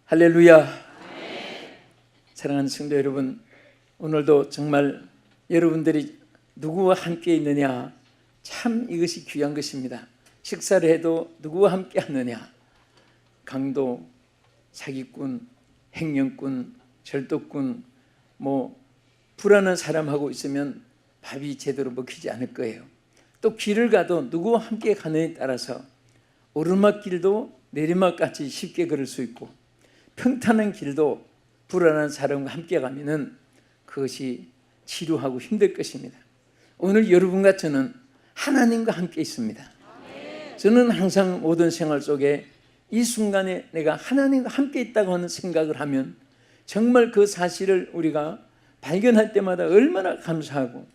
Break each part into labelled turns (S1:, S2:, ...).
S1: 할렐루야. 사랑하는 성도 여러분, 오늘도 정말 여러분들이 누구와 함께 있느냐, 참 이것이 귀한 것입니다. 식사를 해도 누구와 함께 하느냐, 강도, 사기꾼, 행령꾼, 절도꾼, 불안한 사람하고 있으면 밥이 제대로 먹히지 않을 거예요. 또 길을 가도 누구와 함께 가느냐에 따라서 오르막길도 내리막같이 쉽게 걸을 수 있고, 평탄한 길도 불안한 사람과 함께 가면은 그것이 지루하고 힘들 것입니다. 오늘 여러분과 저는 하나님과 함께 있습니다. 저는 항상 모든 생활 속에 이 순간에 내가 하나님과 함께 있다고 하는 생각을 하면 정말 그 사실을 우리가 발견할 때마다 얼마나 감사하고,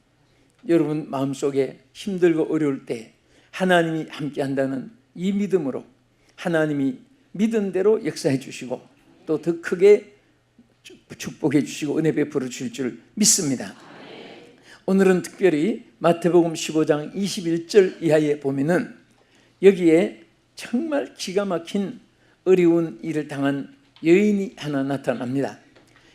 S1: 여러분 마음속에 힘들고 어려울 때 하나님이 함께 한다는 이 믿음으로 하나님이 믿은 대로 역사해 주시고 또 더 크게 축복해 주시고 은혜 베풀어 주실 줄 믿습니다. 오늘은 특별히 마태복음 15장 21절 이하에 보면은 여기에 정말 기가 막힌 어려운 일을 당한 여인이 하나 나타납니다.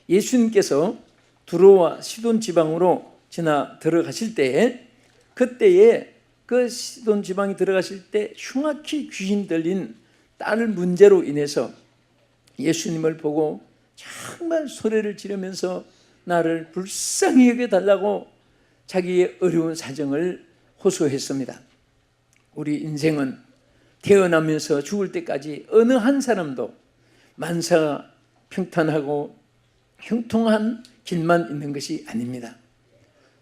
S1: 예수님께서 두로와 시돈 지방으로 지나 들어가실 때에, 그때에 그 시돈 지방에 들어가실 때 흉악히 귀신 들린 딸 문제로 인해서 예수님을 보고 정말 소리를 지르면서 나를 불쌍히 여겨달라고 자기의 어려운 사정을 호소했습니다. 우리 인생은 태어나면서 죽을 때까지 어느 한 사람도 만사가 평탄하고 형통한 길만 있는 것이 아닙니다.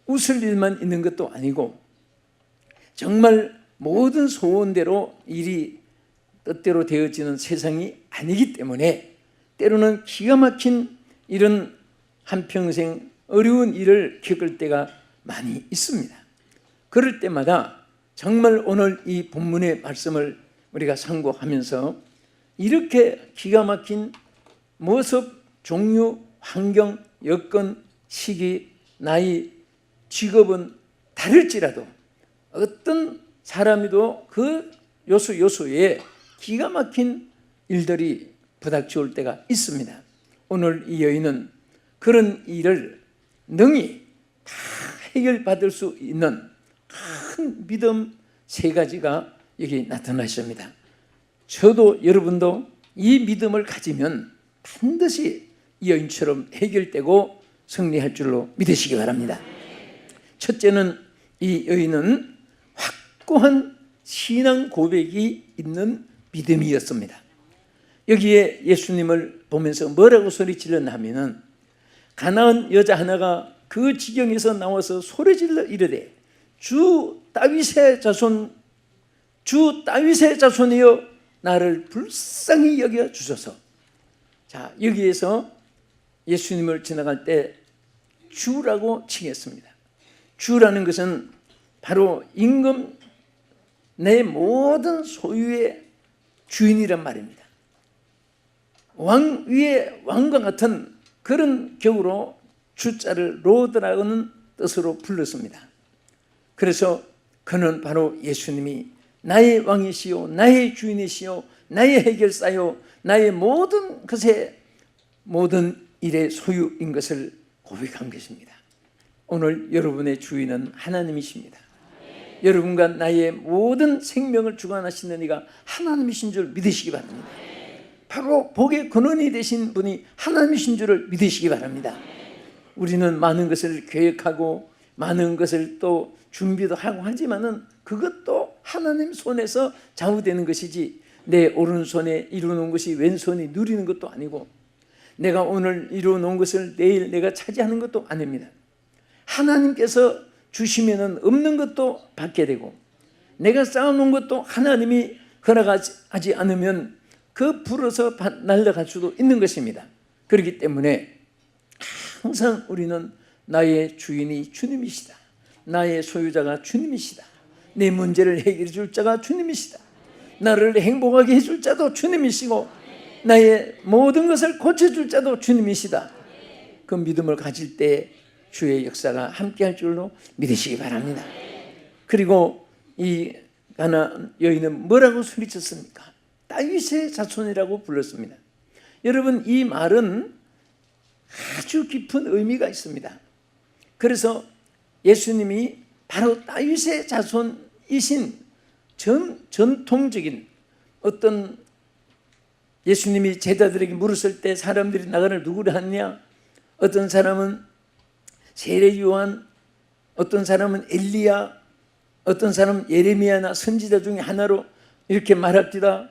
S1: 웃을 일만 있는 것도 아니고 정말 모든 소원대로 일이 뜻대로 되어지는 세상이 아니기 때문에 때로는 기가 막힌 이런 한평생 어려운 일을 겪을 때가 많이 있습니다. 그럴 때마다 정말 오늘 이 본문의 말씀을 우리가 상고하면서 이렇게 기가 막힌 모습, 종류, 환경, 여건, 시기, 나이, 직업은 다를지라도 어떤 사람이도 그 요소에 기가 막힌 일들이 부닥쳐올 때가 있습니다. 오늘 이 여인은 그런 일을 능히 다 해결받을 수 있는 큰 믿음 세 가지가 여기 나타나십니다. 저도 여러분도 이 믿음을 가지면 반드시 이 여인처럼 해결되고 승리할 줄로 믿으시기 바랍니다. 첫째는 이 여인은 확고한 신앙 고백이 있는 믿음이었습니다. 여기에 예수님을 보면서 뭐라고 소리질렀나 하면은, 가나안 여자 하나가 그 지경에서 나와서 소리질러 이르되 주 다윗의 자손이여 나를 불쌍히 여겨 주소서. 자, 여기에서 예수님을 지나갈 때 주라고 칭했습니다. 주라는 것은 바로 임금, 내 모든 소유의 주인이란 말입니다. 왕 위에 왕과 같은 그런 격으로 주자를 로드라는 뜻으로 불렀습니다. 그래서 그는 바로 예수님이 나의 왕이시요 나의 주인이시요 나의 해결사요 나의 모든 것의 모든 일의 소유인 것을 고백한 것입니다. 오늘 여러분의 주인은 하나님이십니다. 여러분과 나의 모든 생명을 주관하시는 이가 하나님이신 줄 믿으시기 바랍니다. 바로 복의 근원이 되신 분이 하나님이신 줄을 믿으시기 바랍니다. 우리는 많은 것을 계획하고 많은 것을 또 준비도 하고 하지만은 그것도 하나님 손에서 좌우되는 것이지 내 오른손에 이루어놓은 것이 왼손이 누리는 것도 아니고 내가 오늘 이루어놓은 것을 내일 내가 차지하는 것도 아닙니다. 하나님께서 주시면은 없는 것도 받게 되고 내가 쌓아놓은 것도 하나님이 허락하지 않으면 그 불어서 날아갈 수도 있는 것입니다. 그렇기 때문에 항상 우리는 나의 주인이 주님이시다, 나의 소유자가 주님이시다, 내 문제를 해결해 줄 자가 주님이시다, 나를 행복하게 해줄 자도 주님이시고 나의 모든 것을 고쳐줄 자도 주님이시다. 그 믿음을 가질 때 주의 역사가 함께할 줄로 믿으시기 바랍니다. 그리고 이 가나안 여인은 뭐라고 소리쳤습니까? 다윗의 자손이라고 불렀습니다. 여러분, 이 말은 아주 깊은 의미가 있습니다. 그래서 예수님이 바로 다윗의 자손이신 전통적인 어떤, 예수님이 제자들에게 물었을 때 사람들이 나가를 누구를 하느냐, 어떤 사람은 세례 요한, 어떤 사람은 엘리야, 어떤 사람은 예레미야나 선지자 중에 하나로 이렇게 말합니다.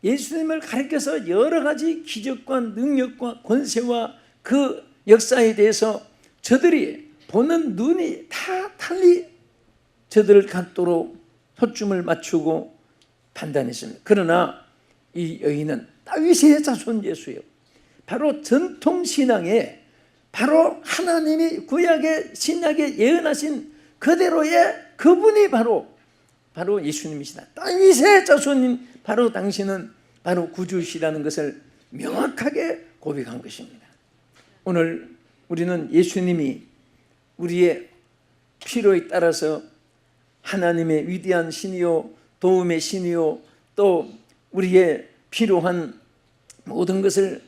S1: 예수님을 가리켜서 여러 가지 기적과 능력과 권세와 그 역사에 대해서 저들이 보는 눈이 다 달리 저들을 갖도록 초점을 맞추고 판단했습니다. 그러나 이 여인은 다윗의 자손 예수예요. 바로 전통신앙에 바로 하나님이 구약의 신약에 예언하신 그대로의 그분이 바로 예수님이시다. 다윗의 자손인 바로 당신은 바로 구주시라는 것을 명확하게 고백한 것입니다. 오늘 우리는 예수님이 우리의 필요에 따라서 하나님의 위대한 신이요 도움의 신이요 또 우리의 필요한 모든 것을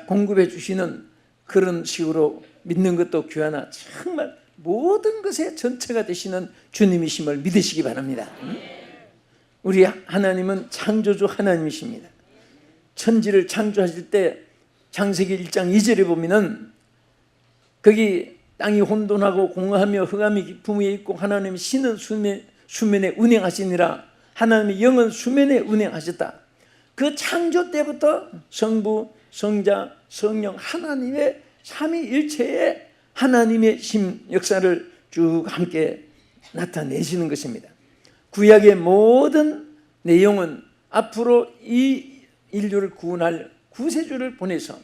S1: 공급해 주시는 그런 식으로 믿는 것도 귀하나 정말 모든 것의 전체가 되시는 주님이심을 믿으시기 바랍니다. 우리 하나님은 창조주 하나님이십니다. 천지를 창조하실 때 창세기 1장 2절에 보면은 거기 땅이 혼돈하고 공허하며 흑암이 깊음 위에 있고 하나님이 신은 수면에 운행하시니라. 하나님의 영은 수면에 운행하셨다. 그 창조 때부터 성부, 성자, 성령 하나님의 삼위일체의 하나님의 심 역사를 쭉 함께 나타내시는 것입니다. 구약의 모든 내용은 앞으로 이 인류를 구원할 구세주를 보내서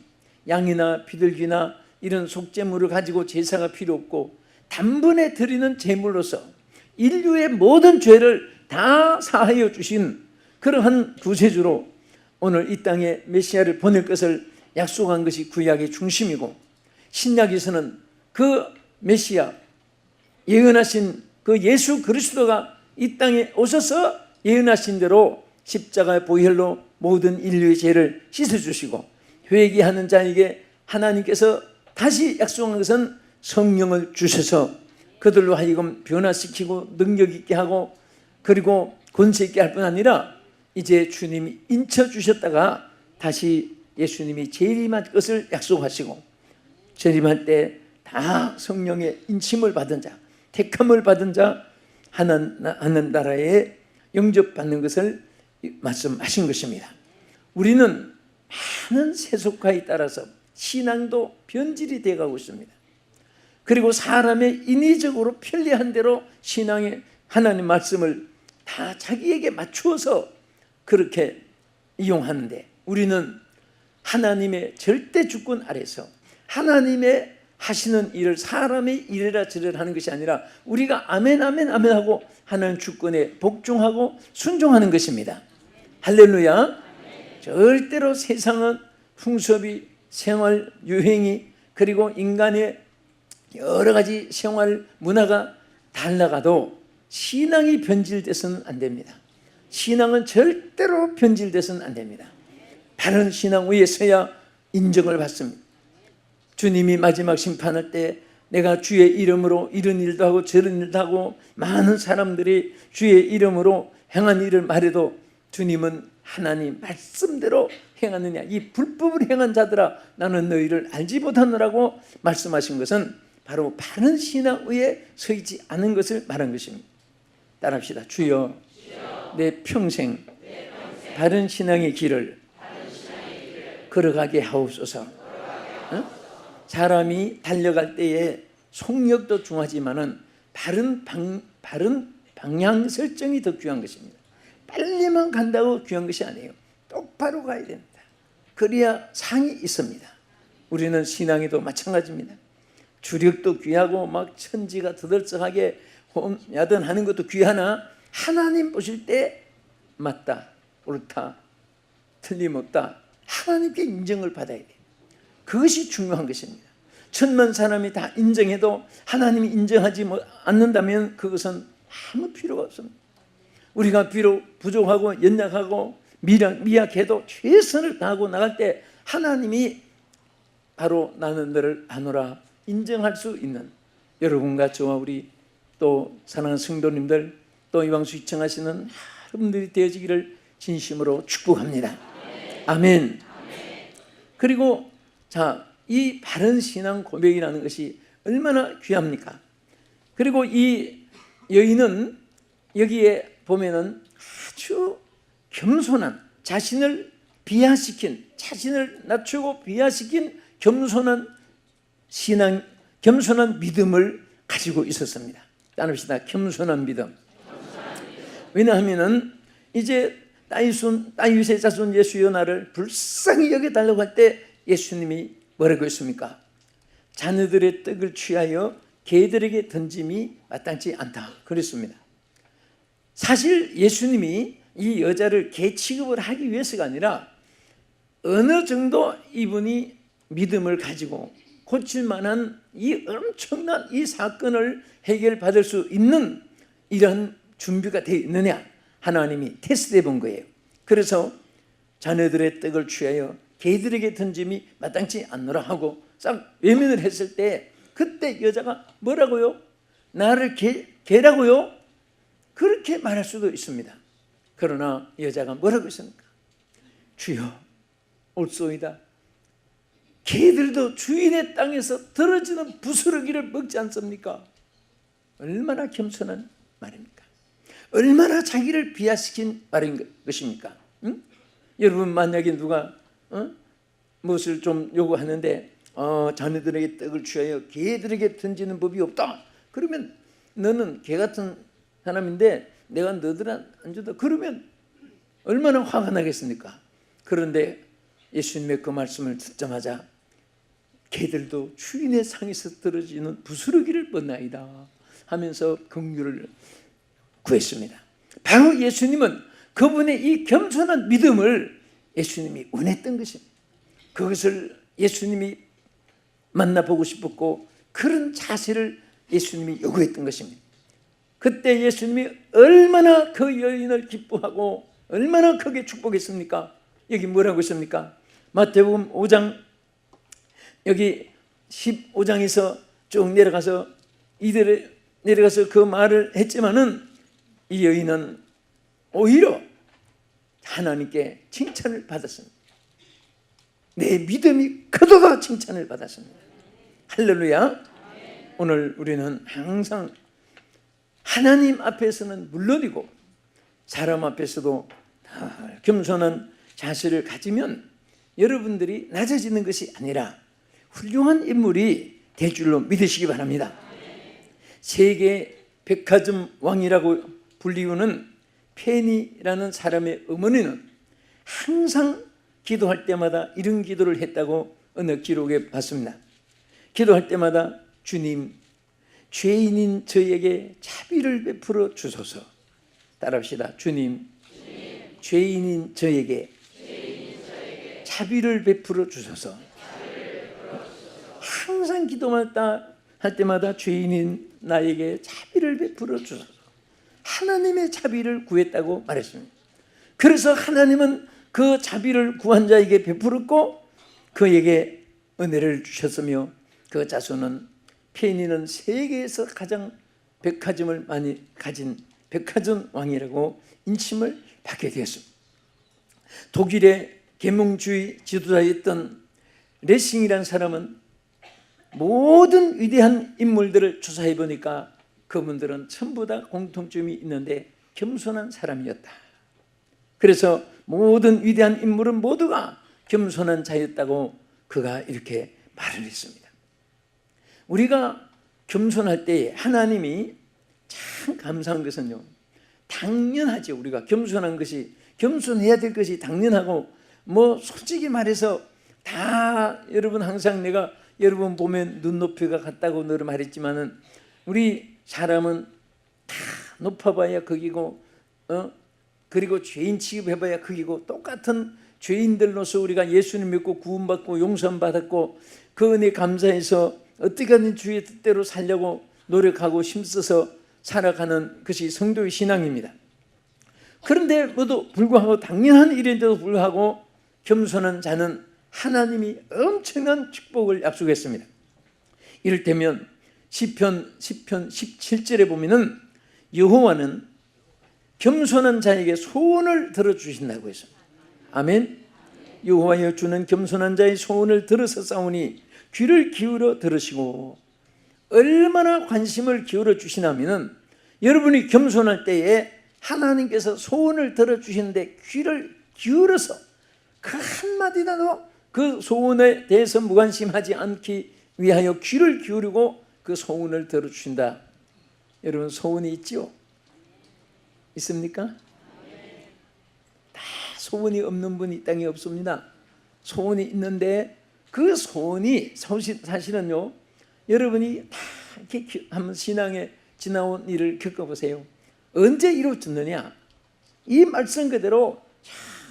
S1: 양이나 비둘기나 이런 속죄물을 가지고 제사가 필요 없고 단번에 드리는 제물로서 인류의 모든 죄를 다 사하여 주신 그러한 구세주로 오늘 이 땅에 메시아를 보낼 것을 약속한 것이 구약의 중심이고, 신약에서는 그 메시아 예언하신 그 예수 그리스도가 이 땅에 오셔서 예언하신 대로 십자가의 보혈로 모든 인류의 죄를 씻어주시고, 회개하는 자에게 하나님께서 다시 약속한 것은 성령을 주셔서 그들로 하여금 변화시키고 능력 있게 하고 그리고 권세 있게 할 뿐 아니라 이제 주님이 인쳐 주셨다가 다시 예수님이 재림할 것을 약속하시고, 재림할 때 다 성령의 인침을 받은 자, 택함을 받은 자 하는 나라에 영접받는 것을 말씀하신 것입니다. 우리는 많은 세속화에 따라서 신앙도 변질이 되어가고 있습니다. 그리고 사람의 인위적으로 편리한 대로 신앙의 하나님 말씀을 다 자기에게 맞추어서 그렇게 이용하는데, 우리는 하나님의 절대 주권 아래서 하나님의 하시는 일을 사람의 이래라 저래라 하는 것이 아니라 우리가 아멘 아멘 아멘 하고 하나님 주권에 복종하고 순종하는 것입니다. 할렐루야. 절대로 세상은 풍습이, 생활 유행이, 그리고 인간의 여러 가지 생활 문화가 달라가도 신앙이 변질돼서는 안 됩니다. 신앙은 절대로 변질돼서는 안 됩니다. 바른 신앙 위에 서야 인정을 받습니다. 주님이 마지막 심판할 때 내가 주의 이름으로 이런 일도 하고 저런 일도 하고 많은 사람들이 주의 이름으로 행한 일을 말해도 주님은 하나님 말씀대로 행하느냐, 이 불법을 행한 자들아 나는 너희를 알지 못하노라고 말씀하신 것은 바로 바른 신앙 위에 서 있지 않은 것을 말한 것입니다. 따라합시다. 주여, 내 평생 바른 신앙의 길을 걸어가게 하옵소서. 사람이 달려갈 때에 속력도 중요하지만은 바른 방향 설정이 더 귀한 것입니다. 빨리만 간다고 귀한 것이 아니에요. 똑바로 가야 됩니다. 그래야 상이 있습니다. 우리는 신앙에도 마찬가지입니다. 주력도 귀하고 막 천지가 더덜썩하게 야단하는 것도 귀하나 하나님 보실 때 맞다, 옳다, 틀림없다, 하나님께 인정을 받아야 돼요. 그것이 중요한 것입니다. 천만 사람이 다 인정해도 하나님이 인정하지 않는다면 그것은 아무 필요가 없습니다. 우리가 비록 부족하고 연약하고 미약해도 최선을 다하고 나갈 때 하나님이 바로 나는 너를 아노라 인정할 수 있는 여러분과 저와 우리 또 사랑하는 성도님들 또 이방수 시청하시는 여러분들이 되어지기를 진심으로 축복합니다. 아멘. 그리고 자, 이 바른 신앙 고백이라는 것이 얼마나 귀합니까? 그리고 이 여인은 여기에 보면은 아주 겸손한, 자신을 비하시킨, 자신을 낮추고 비하시킨 겸손한 신앙, 겸손한 믿음을 가지고 있었습니다. 따릅시다. 겸손한 믿음. 왜냐하면은 이제 다윗의 자손 예수여 나를 불쌍히 여겨달라고 할 때 예수님이 뭐라고 했습니까? 자녀들의 떡을 취하여 개들에게 던짐이 마땅치 않다 그랬습니다. 사실 예수님이 이 여자를 개 취급을 하기 위해서가 아니라 어느 정도 이분이 믿음을 가지고 고칠 만한 이 엄청난 이 사건을 해결받을 수 있는 이런 준비가 되어 있느냐, 하나님이 테스트해 본 거예요. 그래서 자녀들의 떡을 취하여 개들에게 던짐이 마땅치 않노라 하고 싹 외면을 했을 때 그때 여자가 뭐라고요? 나를 개라고요? 그렇게 말할 수도 있습니다. 그러나 여자가 뭐라고 했습니까? 주여 옳소이다. 개들도 주인의 땅에서 떨어지는 부스러기를 먹지 않습니까? 얼마나 겸손한 말입니까? 얼마나 자기를 비하시킨 말인 것입니까? 응? 여러분 만약에 누가 무엇을 좀 요구하는데 자녀들에게 떡을 취하여 개들에게 던지는 법이 없다. 그러면 너는 개 같은 사람인데 내가 너들한테 안 준다. 그러면 얼마나 화가 나겠습니까? 그런데 예수님의 그 말씀을 듣자마자 개들도 주인의 상에서 떨어지는 부스러기를 먹나이다 하면서 긍휼을 구했습니다. 바로 예수님은 그분의 이 겸손한 믿음을 예수님이 원했던 것입니다. 그것을 예수님이 만나보고 싶었고 그런 자세를 예수님이 요구했던 것입니다. 그때 예수님이 얼마나 그 여인을 기뻐하고 얼마나 크게 축복했습니까? 여기 뭐라고 했습니까? 마태복음 5장 여기 15장에서 쭉 내려가서 이들이 내려가서 그 말을 했지만은 이 여인은 오히려 하나님께 칭찬을 받았습니다. 내 믿음이 크도다 칭찬을 받았습니다. 할렐루야. 오늘 우리는 항상 하나님 앞에서는 물론이고 사람 앞에서도 겸손한 자세를 가지면 여러분들이 낮아지는 것이 아니라 훌륭한 인물이 될 줄로 믿으시기 바랍니다. 세계 백화점 왕이라고 불리우는 페니라는 사람의 어머니는 항상 기도할 때마다 이런 기도를 했다고 어느 기록에 봤습니다. 기도할 때마다 주님, 죄인인 저에게 자비를 베풀어 주소서. 따라합시다. 주님, 죄인인 저에게 자비를 베풀어 주소서. 항상 기도할 때마다 죄인인 나에게 자비를 베풀어 주소서. 하나님의 자비를 구했다고 말했습니다. 그래서 하나님은 그 자비를 구한 자에게 베풀었고 그에게 은혜를 주셨으며 그 자손은 페니는 세계에서 가장 백화점을 많이 가진 백화점 왕이라고 인칭을 받게 되었습니다. 독일의 계몽주의 지도자였던 레싱이라는 사람은 모든 위대한 인물들을 조사해 보니까 그분들은 전부 다 공통점이 있는데 겸손한 사람이었다. 그래서 모든 위대한 인물은 모두가 겸손한 자였다고 그가 이렇게 말을 했습니다. 우리가 겸손할 때 하나님이 참 감사한 것은요, 당연하죠. 우리가 겸손한 것이, 겸손해야 될 것이 당연하고, 뭐 솔직히 말해서 다 여러분 항상 내가 여러분 보면 눈높이가 같다고 늘 말했지만은 우리 사람은 다 높아봐야 거기고 그리고 죄인 취급해봐야 거기고 똑같은 죄인들로서 우리가 예수님 믿고 구원받고 용서받았고 그 은혜 감사해서 어떻게든 주의 뜻대로 살려고 노력하고 힘써서 살아가는 것이 성도의 신앙입니다. 그런데 모두 불구하고 당연한 일인데도 불구하고 겸손한 자는 하나님이 엄청난 축복을 약속했습니다. 이를테면 시편 17절에 보면은 여호와는 겸손한 자에게 소원을 들어주신다고 했습니다. 아멘. 여호와여 주는 겸손한 자의 소원을 들으셨사오니 귀를 기울여 들으시고, 얼마나 관심을 기울여 주시냐면은 여러분이 겸손할 때에 하나님께서 소원을 들어주시는데 귀를 기울여서 그 한마디라도 그 소원에 대해서 무관심하지 않기 위하여 귀를 기울이고 그 소원을 들어주신다. 여러분, 소원이 있지요? 있습니까? 다 소원이 없는 분이 이 땅에 없습니다. 소원이 있는데 그 소원이 사실은요, 여러분이 다 이렇게 한번 신앙에 지나온 일을 겪어보세요. 언제 이루어졌느냐? 이 말씀 그대로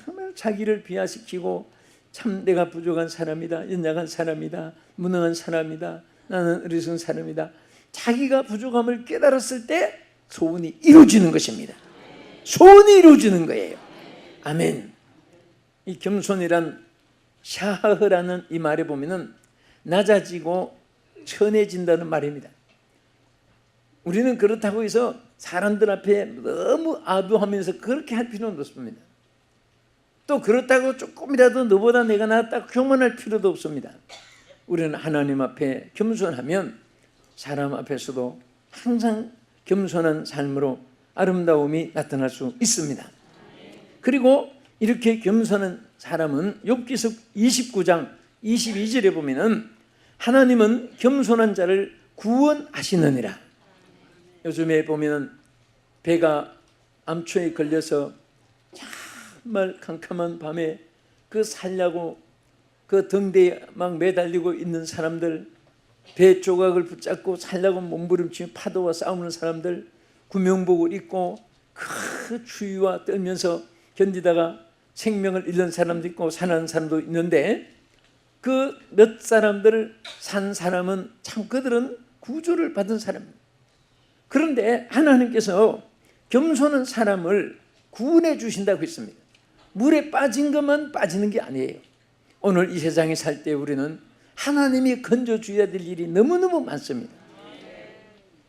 S1: 정말 자기를 비하시키고, 참 내가 부족한 사람이다, 연약한 사람이다, 무능한 사람이다, 나는 어리석은 사람이다, 자기가 부족함을 깨달았을 때 소원이 이루어지는 것입니다. 소원이 이루어지는 거예요. 아멘. 이 겸손이란 샤흐라는 이 말에 보면은 낮아지고 천해진다는 말입니다. 우리는 그렇다고 해서 사람들 앞에 너무 아부하면서 그렇게 할 필요는 없습니다. 또 그렇다고 조금이라도 너보다 내가 낫다고 교만할 필요도 없습니다. 우리는 하나님 앞에 겸손하면 사람 앞에서도 항상 겸손한 삶으로 아름다움이 나타날 수 있습니다. 그리고 이렇게 겸손한 사람은 욥기서 29장 22절에 보면은 하나님은 겸손한 자를 구원하시느니라. 요즘에 보면은 배가 암초에 걸려서 정말 캄캄한 밤에 그 살려고 그 등대에 막 매달리고 있는 사람들, 배 조각을 붙잡고 살려고 몸부림치며 파도와 싸우는 사람들, 구명복을 입고 그 추위와 떨면서 견디다가 생명을 잃는 사람도 있고 살아난 사람도 있는데, 그 몇 사람들을 산 사람은 참 그들은 구조를 받은 사람입니다. 그런데 하나님께서 겸손한 사람을 구원해 주신다고 했습니다. 물에 빠진 것만 빠지는 게 아니에요. 오늘 이 세상에 살 때 우리는 하나님이 건져줘야 될 일이 너무너무 많습니다.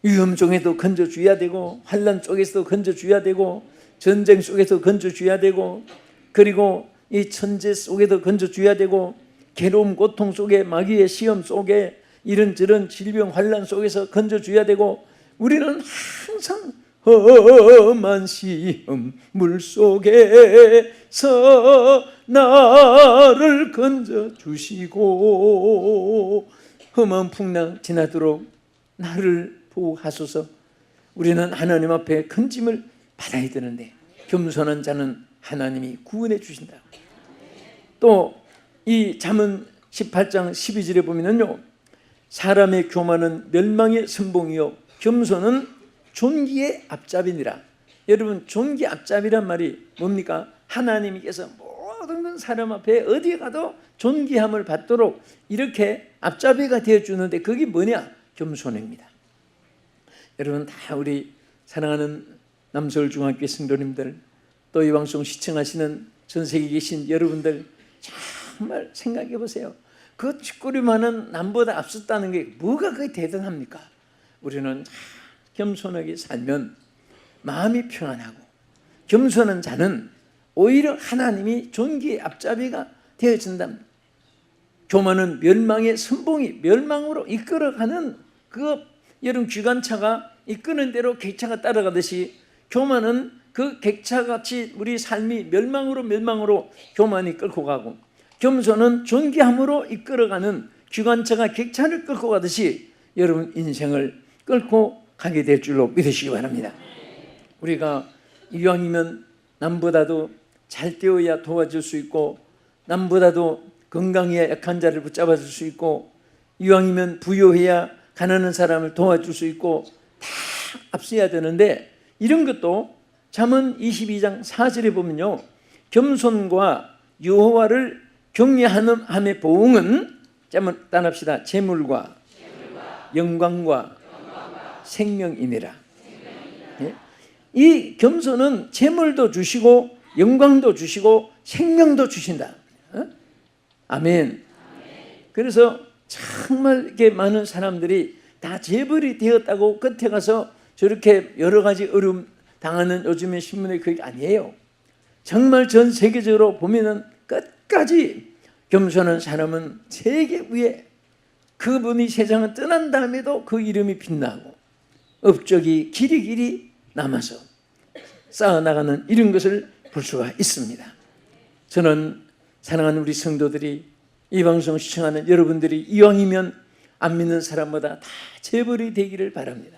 S1: 위험 중에도 건져줘야 되고, 환난 속에서도 건져줘야 되고, 전쟁 속에서 건져줘야 되고, 그리고 이 천재 속에도 건져줘야 되고, 괴로움 고통 속에, 마귀의 시험 속에, 이런저런 질병 환난 속에서 건져줘야 되고, 우리는 항상 험한 시험 물속에서 나를 건져주시고 험한 풍랑 지나도록 나를 보호하소서. 우리는 하나님 앞에 건짐을 받아야 되는데 겸손한 자는 하나님이 구원해 주신다. 또 이 잠언 18장 12절에 보면은요, 사람의 교만은 멸망의 선봉이요 겸손은 존귀의 앞잡이니라. 여러분, 존귀 앞잡이란 말이 뭡니까? 하나님께서 모든 사람 앞에 어디에 가도 존귀함을 받도록 이렇게 앞잡이가 되어주는데 그게 뭐냐? 겸손입니다. 여러분, 다 우리 사랑하는 남서울중학교 성도님들, 또 이 방송 시청하시는 전 세계에 계신 여러분들, 정말 생각해 보세요. 그 쥐꼬리만은 남보다 앞섰다는 게 뭐가 그게 대단합니까? 우리는 겸손하게 살면 마음이 평안하고, 겸손한 자는 오히려 하나님이 존귀의 앞잡이가 되어진답니다. 교만은 멸망의 선봉이, 멸망으로 이끌어가는 그 여름 기관차가 이끄는 대로 객차가 따라가듯이, 교만은 그 객차같이 우리 삶이 멸망으로 교만이 끌고 가고, 겸손은 존귀함으로 이끌어가는 기관차가 객차를 끌고 가듯이 여러분 인생을 끌고 가게 될 줄로 믿으시기 바랍니다. 우리가 이왕이면 남보다도 잘 되어야 도와줄 수 있고, 남보다도 건강해야 약한 자를 붙잡아 줄 수 있고, 이왕이면 부유해야 가난한 사람을 도와줄 수 있고, 다 앞서야 되는데, 이런 것도 잠언 22장 4절에 보면요, 겸손과 여호와를 경외하는 함의 보응은, 한번 따라합시다. 재물과 영광과 생명이니라. 예? 이 겸손은 재물도 주시고 영광도 주시고 생명도 주신다. 아멘. 그래서 정말 이렇게 많은 사람들이 다 재벌이 되었다고 끝에 가서 저렇게 여러 가지 어려움 당하는 요즘의 신문의 그게 아니에요. 정말 전 세계적으로 보면은 끝까지 겸손한 사람은 세계 위에 그분이 세상을 떠난 다음에도 그 이름이 빛나고 업적이 길이 남아서 쌓아나가는 이런 것을 볼 수가 있습니다. 저는 사랑하는 우리 성도들이 이 방송 시청하는 여러분들이 이왕이면 안 믿는 사람보다 다 재벌이 되기를 바랍니다.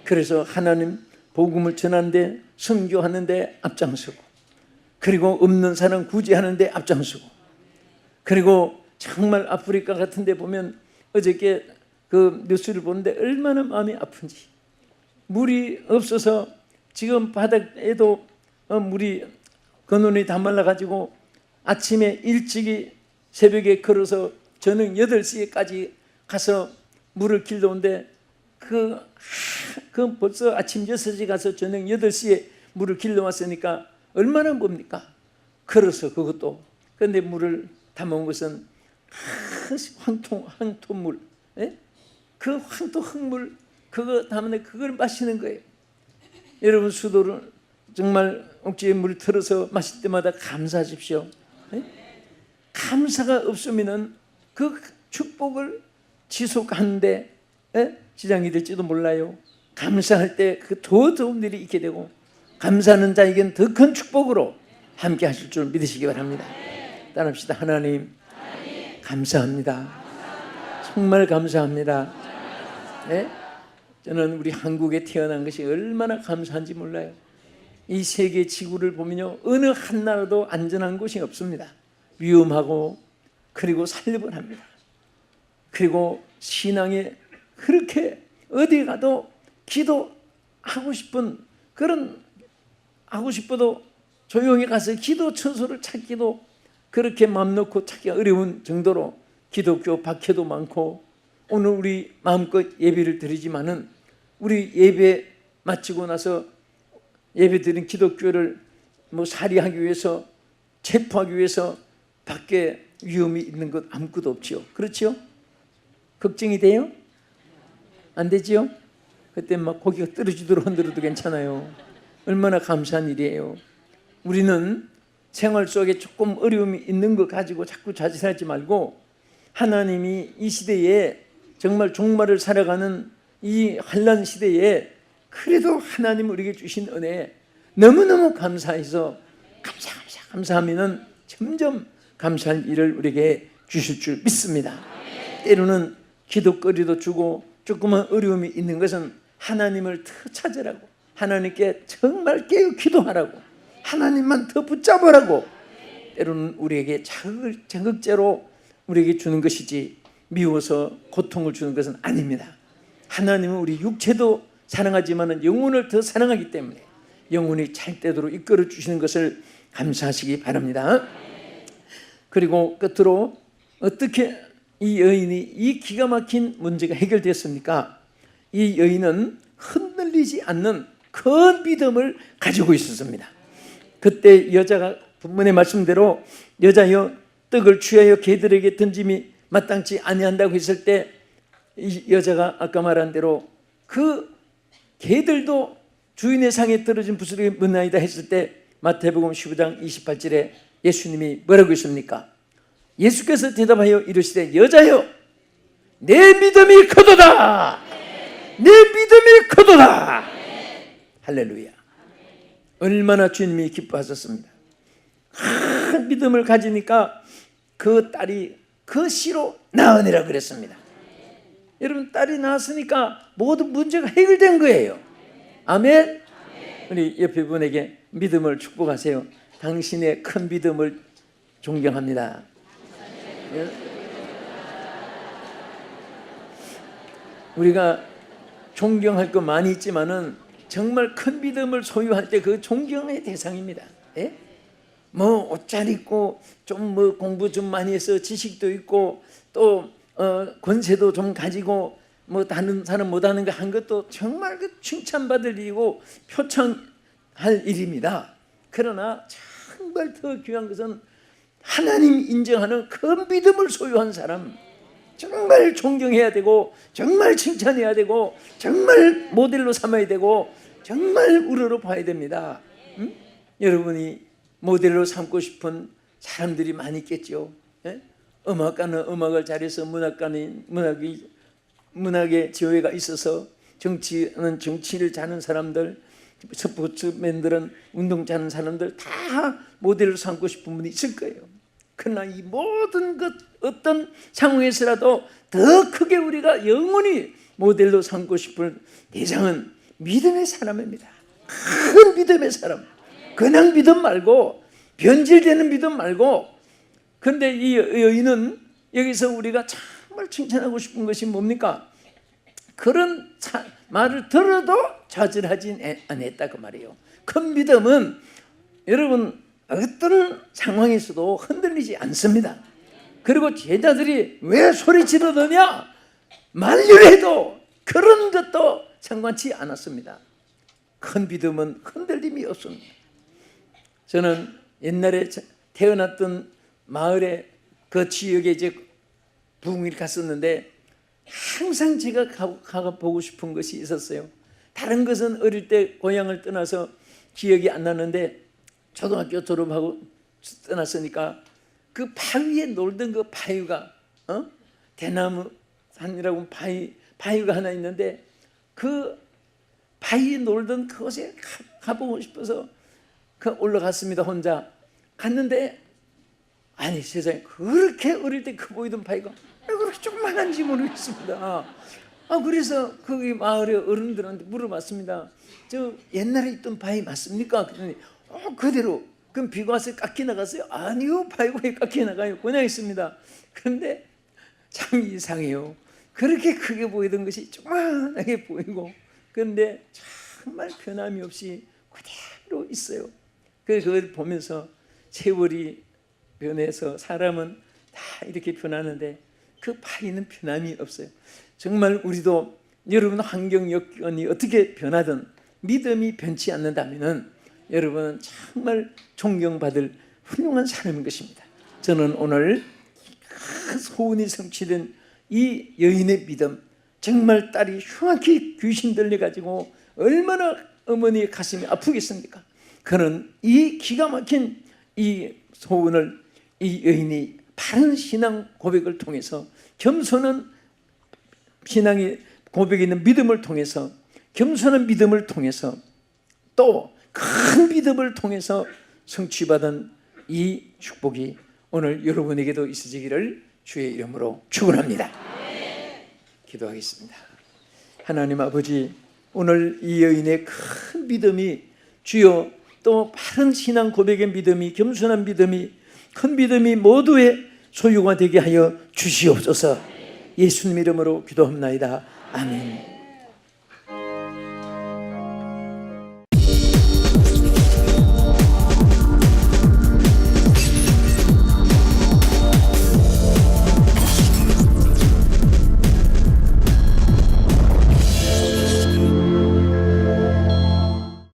S1: 그래서 하나님 복음을 전하는데 선교하는데 앞장서고, 그리고 없는 사람 구제하는데 앞장서고, 그리고 정말 아프리카 같은 데 보면 어저께 그 뉴스를 보는데 얼마나 마음이 아픈지, 물이 없어서 지금 바닥에도 물이 근원이 다 말라가지고 아침에 일찍이 새벽에 걸어서 저녁 8시까지 가서 물을 길러온데 그 벌써 아침 6시 가서 저녁 8시에 물을 길러왔으니까 얼마나 뭡니까? 걸어서 그것도. 그런데 물을 담아온 것은 황토물, 예? 그 황토 흙물 그거 담는데 그걸 마시는 거예요. 여러분 수도를 정말 옥지에 물 틀어서 마실 때마다 감사하십시오. 예? 감사가 없으면은 그 축복을 지속하는데 지장이 될지도 몰라요. 감사할 때 그 더 좋은 일이 있게 되고, 감사하는 자에게는 더 큰 축복으로 함께 하실 줄 믿으시기 바랍니다. 따라합시다. 하나님 감사합니다. 정말 감사합니다. 네? 저는 우리 한국에 태어난 것이 얼마나 감사한지 몰라요. 이 세계 지구를 보면요, 어느 한 나라도 안전한 곳이 없습니다. 위험하고 그리고 살벌합니다. 그리고 신앙에 그렇게 어디 가도 기도하고 싶은 그런, 하고 싶어도 조용히 가서 기도 처소를 찾기도 그렇게 마음 놓고 찾기 어려운 정도로 기독교 박해도 많고, 오늘 우리 마음껏 예배를 드리지만은 우리 예배 마치고 나서 예배 드린 기독교를 살해하기 위해서, 체포하기 위해서 밖에 위험이 있는 것 아무것도 없지요. 그렇지요? 걱정이 돼요? 안 되지요? 그때 막 고기가 떨어지도록 흔들어도 괜찮아요. 얼마나 감사한 일이에요. 우리는 생활 속에 조금 어려움이 있는 것 가지고 자꾸 자책하지 말고, 하나님이 이 시대에 정말 종말을 살아가는 이 환난 시대에 그래도 하나님 우리에게 주신 은혜 너무너무 감사해서 감사하면은 점점 감사한 일을 우리에게 주실 줄 믿습니다. 때로는 기도거리도 주고 조그만 어려움이 있는 것은 하나님을 더 찾으라고, 하나님께 정말 깨어 기도하라고, 하나님만 더 붙잡으라고 때로는 우리에게 자극제로 우리에게 주는 것이지 미워서 고통을 주는 것은 아닙니다. 하나님은 우리 육체도 사랑하지만 영혼을 더 사랑하기 때문에 영혼이 잘 되도록 이끌어 주시는 것을 감사하시기 바랍니다. 그리고 끝으로 어떻게 이 여인이 이 기가 막힌 문제가 해결됐습니까? 이 여인은 흔들리지 않는 큰 믿음을 가지고 있었습니다. 그때 여자가 본문의 말씀대로 여자여 떡을 취하여 개들에게 던짐이 마땅치 아니한다고 했을 때 이 여자가 아까 말한 대로 그 개들도 주인의 상에 떨어진 부스러기 문나이다 했을 때 마태복음 15장 28절에 예수님이 뭐라고 했습니까? 예수께서 대답하여 이르시되 여자여 내 믿음이 크도다, 내 믿음이 크도다. 할렐루야. 얼마나 주님이 기뻐하셨습니다. 큰 믿음을 가지니까 그 딸이 그 시로 나으니라 그랬습니다. 여러분, 딸이 낳았으니까 모든 문제가 해결된 거예요. 아멘. 우리 옆에 분에게 믿음을 축복하세요. 당신의 큰 믿음을 존경합니다. 우리가 존경할 거 많이 있지만은 정말 큰 믿음을 소유할 때 그 존경의 대상입니다. 예? 옷 잘 입고 좀 공부 좀 많이 해서 지식도 있고 또 권세도 좀 가지고 다른 사람 못하는 거 한 것도 정말 그 칭찬받을 일이고 표창할 일입니다. 그러나 정말 더 귀한 것은 하나님 인정하는 그 믿음을 소유한 사람, 정말 존경해야 되고 정말 칭찬해야 되고 정말 모델로 삼아야 되고 정말 우러러 봐야 됩니다. 여러분이 모델로 삼고 싶은 사람들이 많이 있겠죠. 예? 음악가는 음악을 잘해서 문학가는 문학의 지혜가 있어서 정치는 정치를 잘하는 사람들, 스포츠맨들은 운동 잘하는 사람들 다 모델로 삼고 싶은 분이 있을 거예요. 그러나 이 모든 것 어떤 상황에서라도 더 크게 우리가 영원히 모델로 삼고 싶은 대상은 믿음의 사람입니다. 큰 믿음의 사람. 그냥 믿음 말고 변질되는 믿음 말고. 그런데 이 여인은 여기서 우리가 정말 칭찬하고 싶은 것이 뭡니까? 그런 말을 들어도 좌절하지 않았다 그 말이에요. 큰 믿음은 여러분 어떤 상황에서도 흔들리지 않습니다. 그리고 제자들이 왜 소리 지르느냐 만류해도 그런 것도 상관치 않았습니다. 큰 믿음은 흔들림이 없습니다. 저는 옛날에 태어났던 마을에 그 지역에 이제 부흥회를 갔었는데 항상 제가 가보고 싶은 것이 있었어요. 다른 것은 어릴 때 고향을 떠나서 기억이 안 나는데 초등학교 졸업하고 떠났으니까 그 바위에 놀던 그 바위가 대나무 산이라고 바위가 하나 있는데 그 바위에 놀던 그곳에 가보고 싶어서 올라갔습니다. 혼자 갔는데 아니 세상에 그렇게 어릴 때 그 보이던 바위가 왜 그렇게 조그만한지 모르겠습니다. 그래서 거기 마을의 어른들한테 물어봤습니다. 저 옛날에 있던 바위 맞습니까? 그랬더니 그대로. 그럼 비가 와서 깎이 나갔어요? 아니요, 바위가 왜 깎이 나가요? 그냥 있습니다. 그런데 참 이상해요. 그렇게 크게 보이던 것이 조그만하게 보이고 그런데 정말 변함이 없이 그대로 있어요. 그래서 그걸 보면서 세월이 변해서 사람은 다 이렇게 변하는데 그 바위는 변함이 없어요. 정말 우리도 여러분 환경 여건이 어떻게 변하든 믿음이 변치 않는다면 여러분은 정말 존경받을 훌륭한 사람인 것입니다. 저는 오늘 큰 소원이 성취된 이 여인의 믿음, 정말 딸이 흉악히 귀신 들려가지고 얼마나 어머니의 가슴이 아프겠습니까? 그는 이 기가 막힌 이 소원을 이 여인이 바른 신앙 고백을 통해서 겸손한 신앙의 고백이 있는 믿음을 통해서 겸손한 믿음을 통해서 또 큰 믿음을 통해서 성취받은 이 축복이 오늘 여러분에게도 있으시기를 주의 이름으로 축원합니다. 기도하겠습니다. 하나님 아버지, 오늘 이 여인의 큰 믿음이 주여 또 바른 신앙 고백의 믿음이 겸손한 믿음이 큰 믿음이 모두의 소유가 되게 하여 주시옵소서. 예수님 이름으로 기도합나이다. 아멘.